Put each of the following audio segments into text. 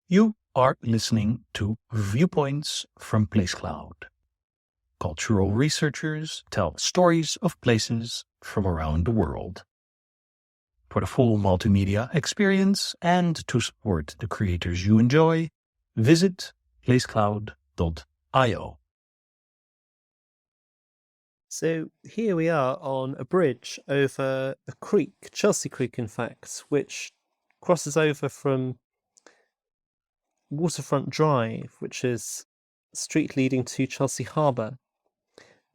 You are listening to Viewpoints from Place Cloud. Cultural researchers tell stories of places from around the world. For the full multimedia experience and to support the creators you enjoy, visit placecloud.io. So here we are on a bridge over a creek, Chelsea Creek in fact, which crosses over from Waterfront Drive, which is a street leading to Chelsea Harbour.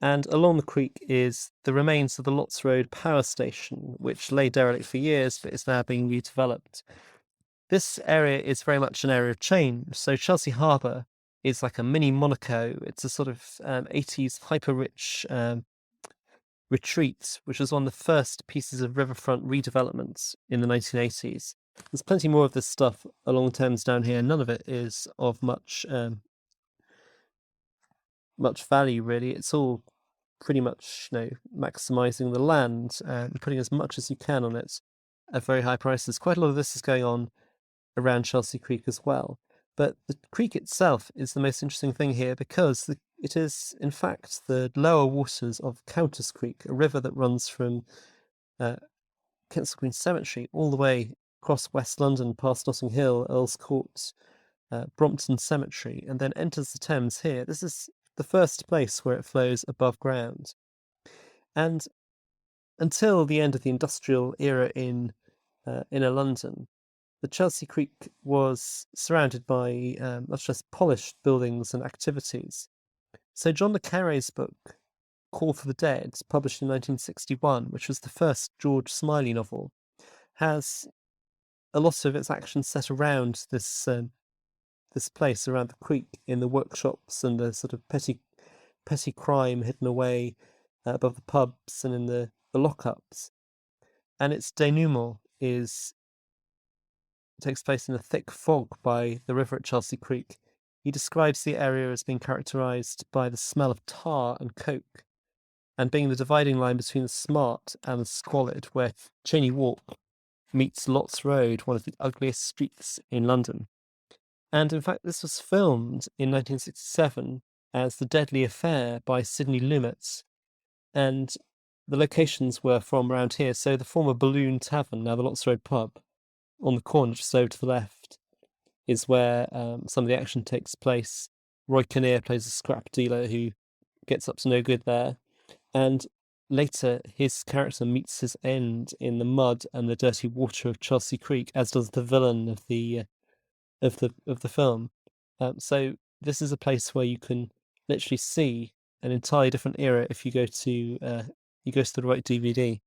And along the creek is the remains of the Lots Road power station, which lay derelict for years but is now being redeveloped. This area is very much an area of change. So Chelsea Harbour is like a mini Monaco. It's a sort of 80s hyper-rich retreat, which was one of the first pieces of riverfront redevelopment in the 1980s. There's plenty more of this stuff along the Thames down here. None of it is of much value, really. It's all pretty much, maximising the land and putting as much as you can on it at very high prices. Quite a lot of this is going on around Chelsea Creek as well. But the creek itself is the most interesting thing here because it is, in fact, the lower waters of Countess Creek, a river that runs from Kensal Green Cemetery all the way across West London past Notting Hill, Earl's Court, Brompton Cemetery, and then enters the Thames here. This is the first place where it flows above ground. And until the end of the industrial era in inner London, the Chelsea Creek was surrounded by much less polished buildings and activities. So John le Carré's book, Call for the Dead, published in 1961, which was the first George Smiley novel, has a lot of its action set around this place around the creek, in the workshops and the sort of petty crime hidden away above the pubs and in the lockups. And its denouement takes place in a thick fog by the river at Chelsea Creek. He describes the area as being characterised by the smell of tar and coke, and being the dividing line between the smart and the squalid, where Cheyne Walk meets Lots Road, one of the ugliest streets in London. And in fact, this was filmed in 1967 as The Deadly Affair by Sidney Lumet, and the locations were from around here. So the former Balloon Tavern, now the Lots Road pub, on the corner just over to the left, is where some of the action takes place. Roy Kinnear plays a scrap dealer who gets up to no good there, and later his character meets his end in the mud and the dirty water of Chelsea Creek, as does the villain of the film. So this is a place where you can literally see an entirely different era if you go to the right DVD.